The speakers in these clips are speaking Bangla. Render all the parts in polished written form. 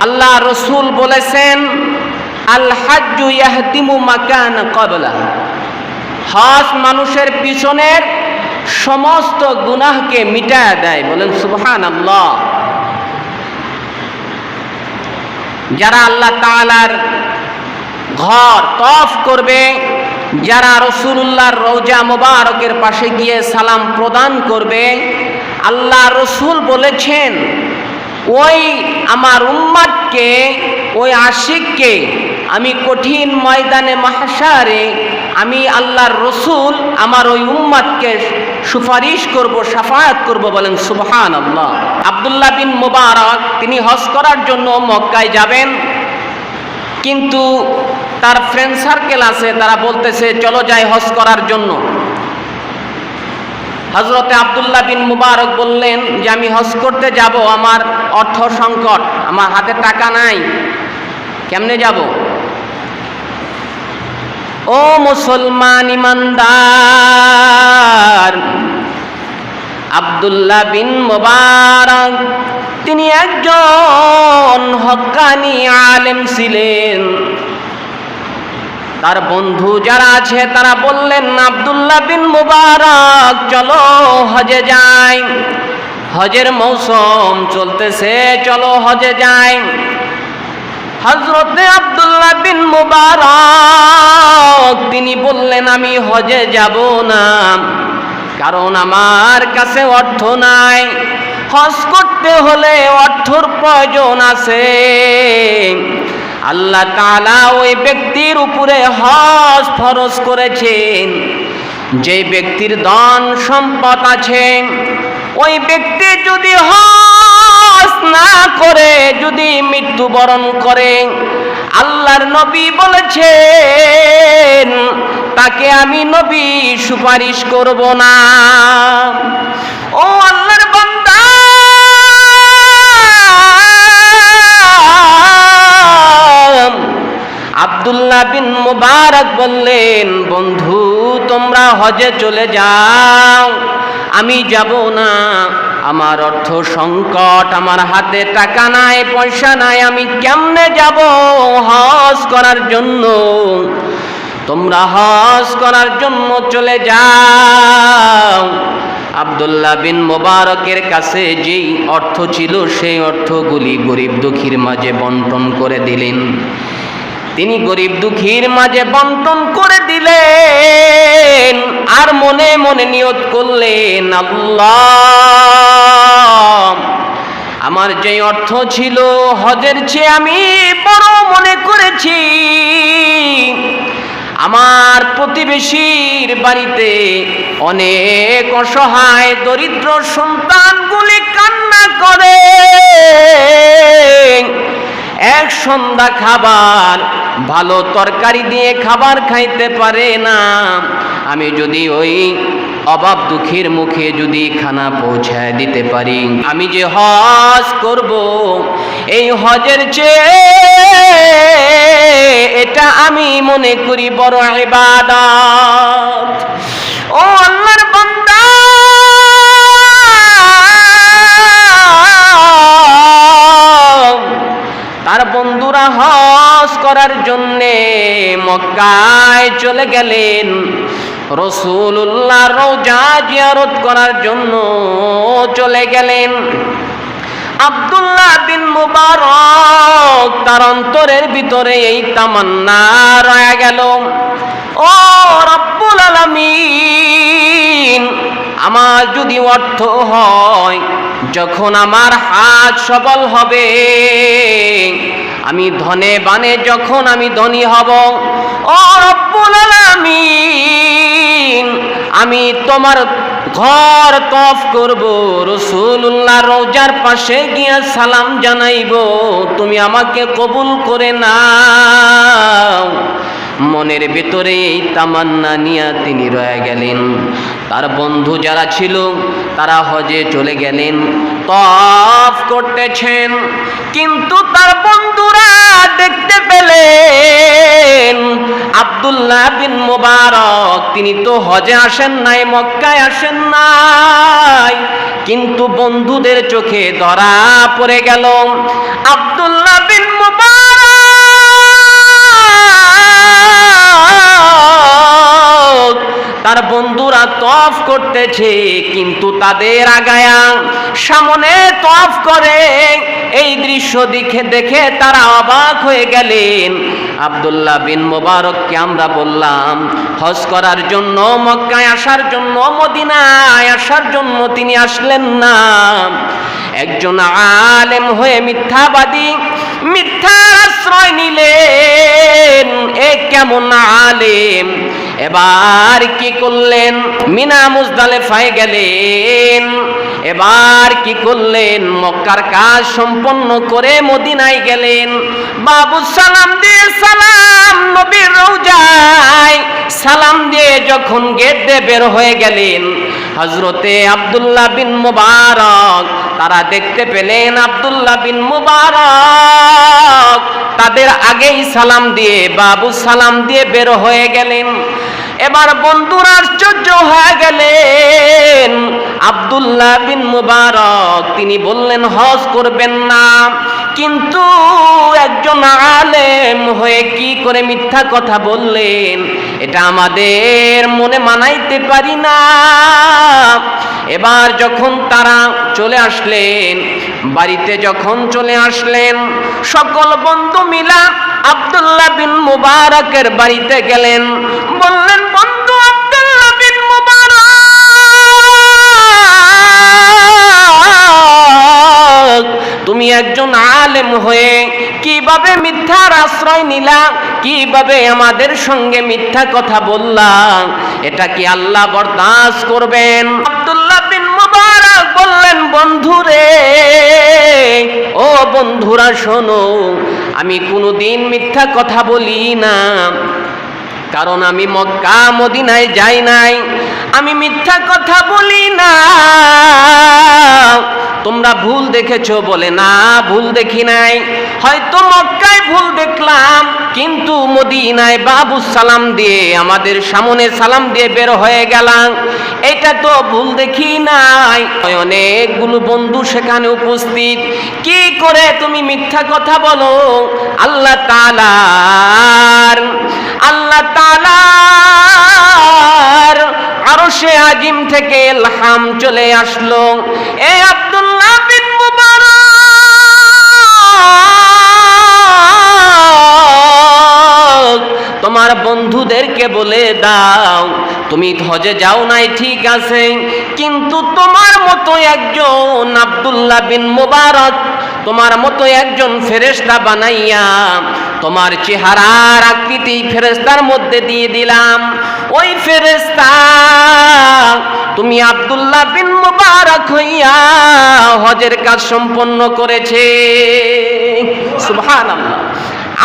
আল্লাহ রসুল বলেছেন, আল হাজ্জু ইয়াহদিমু মাকান ক্বাবলা, হজ মানুষের পিছনের সমস্ত গুনাহকে মিটায় দেয়। বলেন সুবহানাল্লাহ। যারা আল্লাহ তাআলার ঘর তওয়াফ করবে, যারা রাসূলুল্লাহর রওজা মোবারকের পাশে গিয়ে সালাম প্রদান করবে, আল্লাহ রসুল বলেছেন ওই আমার উম্মতকে, ওই আশিককে আমি কঠিন ময়দানে মাহশারে আমি আল্লাহর রসুল আমার ওই উম্মতকে সুপারিশ করব, শাফায়াত করব। বলেন সুবহানাল্লাহ। আব্দুল্লাহ বিন মুবারক তিনি হজ করার জন্য মক্কায় যাবেন, কিন্তু তার ফ্রেন্ড সার্কেল আছে, তারা বলতেছে চলো যাই হজ করার জন্য। হযরতে আব্দুল্লাহ বিন মুবারক বললেন যে আমি হজ করতে যাব, আমার অর্থ সংকট, আমার হাতে টাকা নাই, কেমনে যাব? ও মুসলমান ইমানদার, আব্দুল্লাহ বিন মুবারক তিনি একজন হক্কানি আলেম ছিলেন। তার বন্ধু যারা আছে তারা বললেন, আব্দুল্লাহ বিন মুবারক চলো হজে যাই, হজের মৌসুম চলতেছে, চলো হজে যাই। হযরতে আব্দুল্লাহ বিন মুবারক তিনি বললেন আমি হজে যাব না, কারণ আমার কাছে অর্থ নাই। হজ করতে হলে অর্থর প্রয়োজন আছে। আল্লাহ তাআলা ওই ব্যক্তির উপরে হজ ফরজ করেছেন, যে ব্যক্তির ধন সম্পদ আছে, ওই ব্যক্তি যদি হজ না করে যদি মৃত্যুবরণ করে, আল্লাহর নবী বলেছেন তাকে আমি নবী সুপারিশ করব না। ও আল্লাহর বান্দা, আব্দুল্লাহ বিন মুবারক বললেন, বন্ধু তোমরা হজে চলে যাও, আমি যাব না, আমার অর্থ সংকট, আমার হাতে টাকা নাই, পয়সা নাই, আমি কেমনে যাব হজ করার জন্য? তোমরা হজ করার জন্য চলে যাও। আব্দুল্লাহ বিন মুবারকের কাছে যেই অর্থ ছিল সেই অর্থগুলি গরিব দুঃখীর মাঝে বন্টন করে দিলেন। তিনি গরিব দুঃখীর মাঝে বন্টন করে দিলেন, আর মনে মনে নিয়ত করলেন, আল্লাহ আমার যে অর্থ ছিল হজের চেয়ে আমি বড় মনে করেছি। আমার প্রতিবেশীর বাড়িতে অনেক অসহায় দরিদ্র সন্তানগুলি কান্না করে, এক সন্ধ্যা খাবার ভালো তরকারি দিয়ে খাবার খাইতে পারে না। আমি যদি ওই অভাব দুঃখীর মুখে যদি খানা পৌঁছায় দিতে পারি, আমি যে হজ করব, এই হজের চেয়ে এটা আমি মনে করি বড় ইবাদত। ও আল্লাহর বান্দা, তার বন্ধুরা হজ করার জন্যে মক্কায় চলে গেলেন, রাসূলুল্লাহর রওজা জিয়ারত করার জন্য চলে গেলেন। আব্দুল্লাহ বিন মুবারক তার অন্তরের ভিতরে এই তামান্না রয়ে গেল, ও রব্বুল আলামিন, আমার যদি অর্থ হয়, যখন আমার হাত সবল হবে, আমি ধনে বানে যখন আমি ধনী হব, ও রব্বুল আলামিন, আমি তোমার ঘর তওয়াফ করব, রাসূলুল্লাহর রওজার পাশে গিয়ে সালাম জানাইব, তুমি আমাকে কবুল করে নাও। মনের ভিতরে এই তামান্না নিয়ে তিনি রয়ে গেলেন। তার বন্ধু যারা ছিল তারা হজে চলে গেলেন, তওয়াফ করতেছেন, কিন্তু তার বন্ধুরা দেখতে পেলেন আব্দুল্লাহ বিন মুবারক তিনি তো হজে আসেন নাই, মক্কায় আসেন নাই, কিন্তু বন্ধুদের চোখে ধরা পড়ে গেল আব্দুল্লাহ আমার বন্ধুরা তওয়াফ করতেছে, কিন্তু তাদের আগায়া সামনে তওয়াফ করে। এই দৃশ্য দেখে তারা অবাক হয়ে গেলেন। আব্দুল্লাহ বিন মুবারককে আমরা বললাম হজ করার জন্য, মক্কায় আসার জন্য, মদিনায় আসার জন্য তিনি আসলেন না। একজন আলেম হয়ে মিথ্যাবাদী, মিথ্যার আশ্রয় নিলেন। এ কেমন আলেম! এবার কি করলেন? মিনা মুজদালিফায় গেলেন। এবার কি করলেন? মক্কার কাজ সম্পন্ন করে মদিনায় গেলেন। বাবু সালাম দিয়ে সালাম নবীর রওজায় সালাম দিয়ে যখন গেট দিয়ে বের হয়ে গেলেন, হযরতে আব্দুল্লাহ বিন মুবারক তারা দেখতে পেলেন আব্দুল্লাহ বিন মুবারক তাদের আগেই সালাম দিয়ে, বাবু সালাম দিয়ে বের হয়ে গেলেন। এবার বন্ধুরা আশ্চর্য হয়ে গেলেন। আব্দুল্লাহ বিন মুবারক তিনি বললেন হজ করবেন না, কিন্তু একজন আলেম হয়ে কি করে মিথ্যা কথা বললেন, এটা আমাদের মনে মানাইতে পারি না। এবার যখন তারা চলে আসলেন, বাড়িতে যখন চলে আসলেন, সকল বন্ধু মিলা আব্দুল্লাহ বিন মুবারকের বাড়িতে গেলেন। বললেন, বন্ধু আব্দুল্লাহ বিন মুবারক, তুমি একজন আলেম হয়ে কিভাবে মিথ্যার আশ্রয় নিলা, কিভাবে আমাদের সঙ্গে মিথ্যা কথা বললা, এটা কি আল্লাহ বরদাস্ত করবেন? আব্দুল্লাহ বিন মুবারক বললেন, বন্ধুরে, ও বন্ধুরা শোনো, আমি কোনোদিন মিথ্যা কথা বলি না, কারণ আমি মক্কা মদিনায় যাই নাই, আমি মিথ্যা কথা বলি না। তোমরা ভুল দেখেছো বলে, না ভুল দেখি নাই, হয়তো মক্কায় ভুল দেখলাম, কিন্তু মদিনায় বাবু সালাম দিয়ে আমাদের সামনে সালাম দিয়ে বের হয়ে গেলাম, এটা তো ভুল দেখি নাই। অনেকগুলো বন্ধু সেখানে উপস্থিত, কি করে তুমি মিথ্যা কথা বলো? আল্লাহ তাআলার আরশে আজিম থেকে ইলহাম চলে আসলো, এ আব্দুল্লাহ বিন মুবারক, তোমার বন্ধুদেরকে বলে দাও তুমি হজে যাও নাই ঠিক আছে, কিন্তু তোমার মতো একজন আব্দুল্লাহ বিন মুবারক, তোমার মতো একজন ফেরেশতা বানাইয়া তোমার চেহারার আকৃতি ফেরেশতার মধ্যে দিয়ে দিলাম। ওই ফেরেশতা তুমি আব্দুল্লাহ বিন মুবারক হইয়া হজের কাজ সম্পন্ন করেছে। সুবহানাল্লাহ।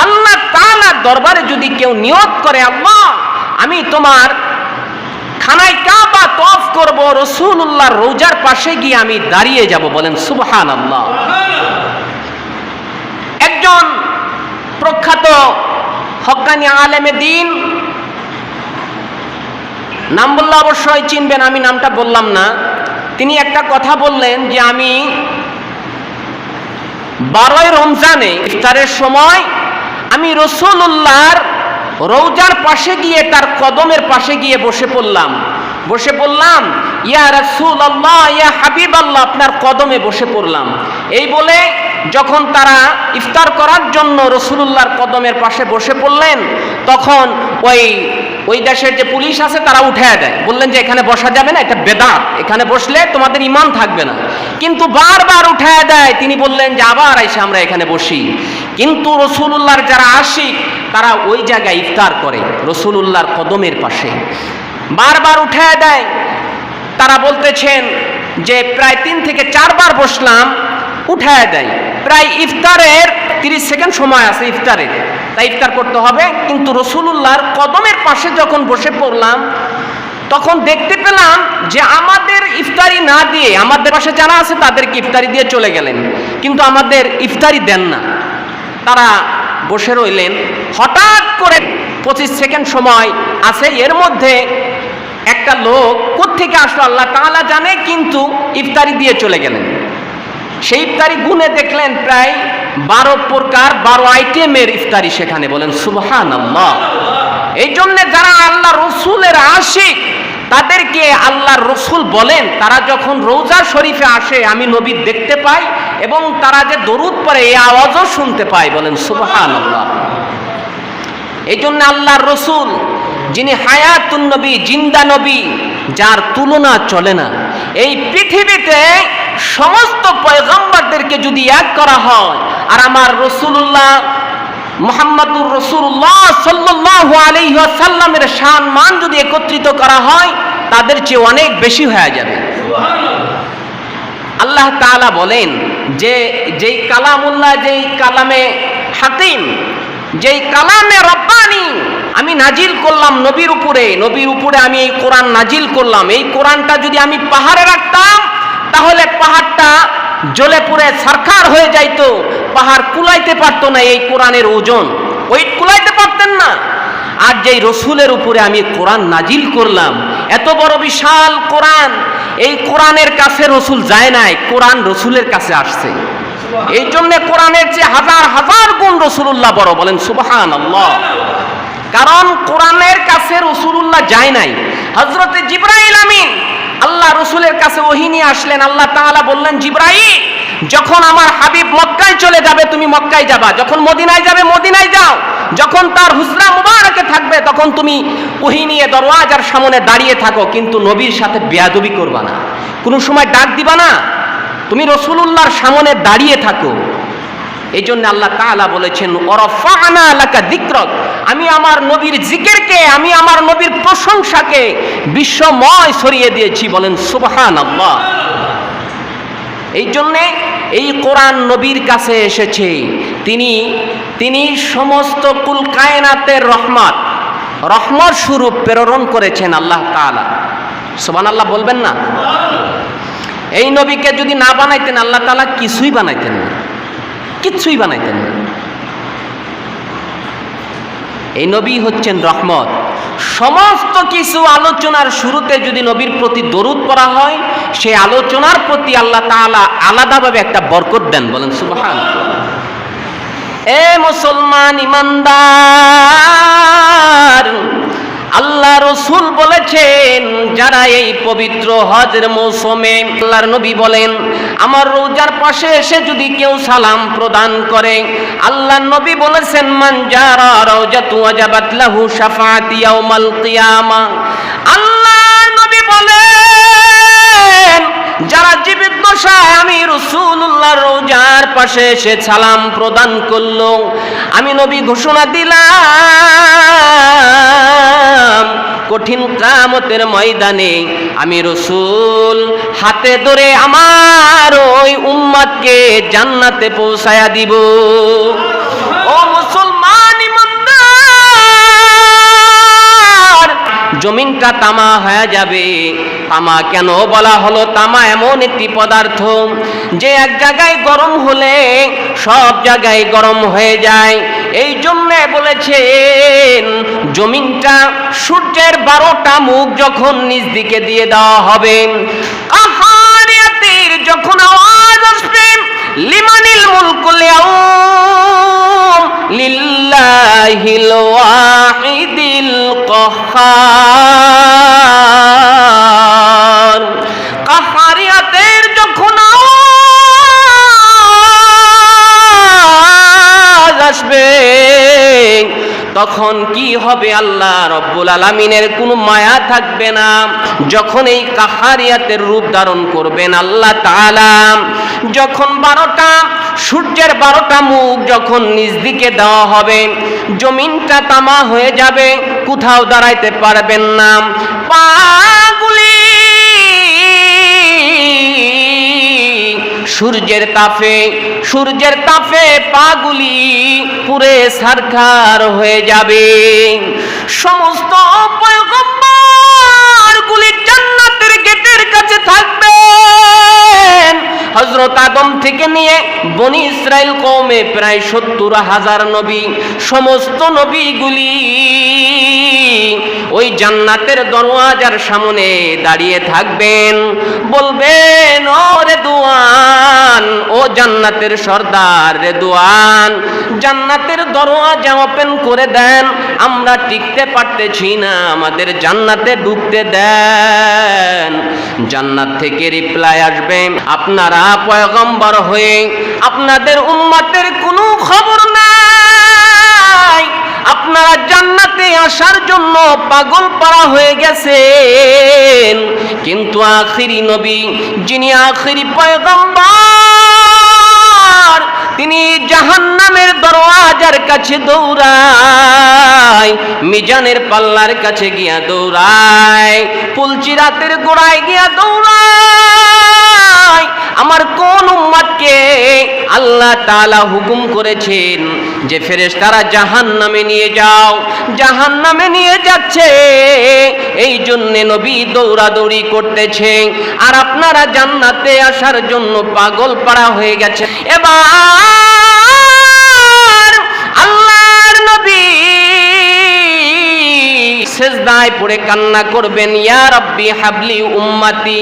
আল্লাহ তাআলার দরবারে যদি কেউ নিয়ত করে, আল্লাহ আমি তোমার খানায় কাবা তওয়াফ করব, রাসূলুল্লাহর রওজার পাশে গিয়ে আমি দাঁড়িয়ে যাব, বলেন সুবহানাল্লাহ। একজন প্রখ্যাত হক্কানি আলেমে দ্বীন, নাম বললে অবশ্যই চিনবেন, আমি নামটা বললাম না, তিনি একটা কথা বললেন যে আমি 12ই রমজানে ইফতারের সময় আমি রাসূলুল্লাহর রওজার পাশে গিয়ে, তার কদমের পাশে গিয়ে বসে পড়লাম, ইয়া রাসূলুল্লাহ, ইয়া হাবিবাল্লাহ, আপনার কদমে বসে পড়লাম। এই বলে যখন তারা ইফতার করার জন্য রাসূলুল্লাহর কদমের পাশে বসে পড়লেন, তখন ওই দেশের যে পুলিশ আছে তারা উঠায় দেয়, বললেন যে এখানে বসা যাবে না, এটা বেদাত, এখানে বসলে তোমাদের ঈমান থাকবে না। কিন্তু বারবার উঠায় দেয়, তিনি বললেন যে আবার এসে আমরা এখানে বসি। কিন্তু রাসূলুল্লাহর যারা আশিক তারা ওই জায়গায় ইফতার করে রাসূলুল্লাহর কদমের পাশে, বারবার উঠায় দেয়। তারা বলতেছেন যে প্রায় 3 থেকে 4 বার বসলাম, উঠায় দেয়। প্রায় ইফতারের 30 সেকেন্ড সময় আছে ইফতারের, তাই ইফতার করতে হবে, কিন্তু রাসূলুল্লাহর কদমের পাশে যখন বসে পড়লাম তখন দেখতে পেলাম যে আমাদের ইফতারি না দিয়ে, আমাদের পাশে যারা আছে তাদেরকে ইফতারি দিয়ে চলে গেলেন, কিন্তু আমাদের ইফতারি দেন না। তারা বসে রইলেন। হঠাৎ করে 25 সেকেন্ড সময় আছে, এর মধ্যে একটা লোক কোত্থেকে আসলো আল্লাহ তাআলা জানে, কিন্তু ইফতারি দিয়ে চলে গেলেন। সেই ইফতারি গুনে দেখলেন প্রায় 12 প্রকার 12 আইটেমের ইফতারি সেখানে, বলেন সুবহানাল্লাহ। এই জন্য যারা আল্লাহ রসুলের আশিক তাদেরকে আল্লাহর রসুল বলেন, তারা যখন রওজা শরীফে আসে আমি নবী দেখতে পাই এবং তারা যে দরুদ পড়ে এই আওয়াজও শুনতে পাই। বলেন সুবহানাল্লাহ। এই জন্য আল্লাহর রসুল যিনি হায়াতুন নবী, জিন্দা নবী, যার তুলনা চলে না, এই পৃথিবীতে সমস্ত পয়গম্বরদেরকে যদি এক করা হয় আর আমার রসুল্লাহ মুহাম্মাদুর রাসূলুল্লাহ সাল্লাল্লাহু আলাইহি ওয়াসাল্লামের শান মান যদি একত্রিত করা হয় তাদের চেয়ে অনেক বেশি হয়ে যাবে। আল্লাহ তাআলা বলেন যে যেই কালামুল্লাহ, যেই কালামে হাকিম, যেই কালামে রব্বানি আমি নাজিল করলাম নবীর উপরে আমি এই কোরআন নাজিল করলাম। এই কোরআনটা যদি আমি পাহাড়ে রাখতাম তাহলে পাহাড়টা জ্বলে পুড়ে ছারখার হয়ে যাইতো, পাহাড় কুলাইতে পারতো না এই কোরআনের ওজন, ওয়েট কুলাইতে পারতেন না। আর যেই রসুলের উপরে আমি কোরআন নাজিল করলাম, এত বড় বিশাল কোরআন, এই কোরআনের কাছে রসুল যায় নাই, কোরআন রসুলের কাছে আসছে। এই জন্য কোরআনের চেয়ে হাজার হাজার গুণ রসুলুল্লাহ বড়। বলেন সুবহানাল্লাহ। কারণ কোরআনের কাছে রসুলুল্লাহ যায় নাই। হযরতে জিবরাইল আমিন আল্লাহ রসুলের কাছে ওহী নিয়ে আসলেন। আল্লাহ তাআলা বললেন, জিবরাইল যখন আমার হাবিব মক্কায় চলে যাবে তুমি মক্কায় যাবা, যখন মদিনায় যাবে মদিনায় যাও, যখন তার হুজরা মুবারকে থাকবে তখন তুমি ওহী নিয়ে দরওয়াজার সামনে দাঁড়িয়ে থাকো, কিন্তু নবীর সাথে বেয়াদবি করবা না, কোনো সময় ডাক দিবা না, তুমি রসুলুল্লাহর সামনে দাঁড়িয়ে থাকো। এই জন্য আল্লাহ তাআলা বলেছেন, ওয়ারাফা'না লাকা যিকরাক, আমি আমার নবীর জিকিরকে, আমি আমার নবীর প্রশংসাকে বিশ্বময় ছড়িয়ে দিয়েছি। বলেন সুবহানাল্লাহ। এই জন্যে এই কোরআন নবীর কাছে এসেছে, তিনি সমস্ত কুল কায়নাতের রহমত স্বরূপ প্রেরণ করেছেন আল্লাহ তাআলা। সুবহানাল্লাহ বলবেন না? এই নবীকে যদি না বানাইতেন আল্লাহ তাআলা কিছুই বানাইতেন না, কিচ্ছুই বানাইতেন না। এই নবী হচ্ছেন রহমত। সমস্ত কিছু আলোচনার শুরুতে যদি নবীর প্রতি দরুদ পড়া হয়, সেই আলোচনার প্রতি আল্লাহ তাআলা আলাদাভাবে একটা বরকত দেন। বলেন সুবহানাল্লাহ। এ মুসলমান ইমানদার, আল্লাহ রসুল বলেছেন যারা এই পবিত্র হজের মৌসুমে, আল্লাহর নবী বলেন আমার রওজার পাশে এসে যদি কেউ সালাম প্রদান করে, আল্লাহর নবী বলেছেন মান জারা রাওজাতু ওয়াজাবাত লাহু শাফাআতি ইয়াউমাল কিয়ামা। আল্লাহর নবী বলেন যারা জীবিত দশায় আমি রাসূলুল্লাহর রওজার পাশে এসে সালাম প্রদান করলো, আমি নবী ঘোষণা দিলাম কঠিন কিয়ামতের ময়দানে আমি রাসূল হাতে ধরে আমার ওই উম্মতকে জান্নাতে পৌঁছায়া দিব। ও মুসলমান ইমানদার, জমিনটা তামা হয়ে যাবে। তামা কেন বলা হলো? তামা এমন একটি পদার্থ যে এক জায়গায় গরম হলে সব জায়গায় গরম হয়ে যায়। এই জন্য বলেছেন জমিনটা সূর্যের 12টা মুখ যখন নিচ দিকে দিয়ে দেওয়া হবে, কাহারিয়াতের যখন আওয়াজ আসবে লিমানিল মুলকুল ইয়াউম লিল্লাহিল ওয়াহিদিল কাহ্হার, কাহারিয়াতের যখন আওয়াজ আসবে তখন কি হবে? আল্লাহ রব্বুল আলামিনের কোনো মায়া থাকবে না। যখন এই কাহারিয়াতের রূপ ধারণ করবেন আল্লাহ তাআলা, যখন সূর্যের 12টা মুখ যখন নিচ দিকে দেওয়া হবে, জমিনটা তামা হয়ে যাবে, কোথাও দাঁড়াইতে পারবেন না। পাগুলি সূর্যের তাপে পাগুলি পুরে ছারখার হয়ে যাবে। সমস্ত পয়গম্বরগুলি জান্নাতের গেটের কাছে থাকবেন। হযরত আদম থেকে নিয়ে বনি ইসরাইল কওমে প্রায় 70,000 নবী, সমস্ত নবীগুলি ওই জান্নাতের দরওয়াজার সামনে দাঁড়িয়ে থাকবেন, বলবেন ও রেদওয়ান, ও জান্নাতের সর্দার রেদওয়ান, জান্নাতের দরওয়াজা ওপেন করে দেন, আমরা টিকতে পারতেছি না, আমাদের জান্নাতে ঢুকতে দেন। জান্নাত থেকে রিপ্লাই আসবে, আপনারা পয়গম্বর হয়ে আপনাদের উম্মতের কোনো খবর নাই, আপনারা জান্নাতে আসার জন্য পাগল পারা হয়ে গেছেন, কিন্তু আখিরি নবী, যিনি আখিরি পয়গম্বর, তিনি জাহান্নামের দরওয়াজার কাছে দৌড়ায়, মিজানের পাল্লার কাছে গিয়া দৌড়ায়, পুলচিরাতের গোড়ায় গিয়া দৌড়ায়। আমার কোন উম্মতকে আল্লাহ তাআলা হুকুম করেছেন যে ফেরেশতারা জাহান্নামে নিয়ে যাও, জাহান্নামে নিয়ে যাচ্ছে, এই জন্য নবী দৌড়াদৌড়ি করতেছে, আর আপনারা জান্নাতে আসার জন্য পাগল পাড়া হয়ে গেছে। এবার আল্লাহর নবী সিজদায় পড়ে কান্না করবেন, ইয়া রাব্বি হাবলি উম্মতি।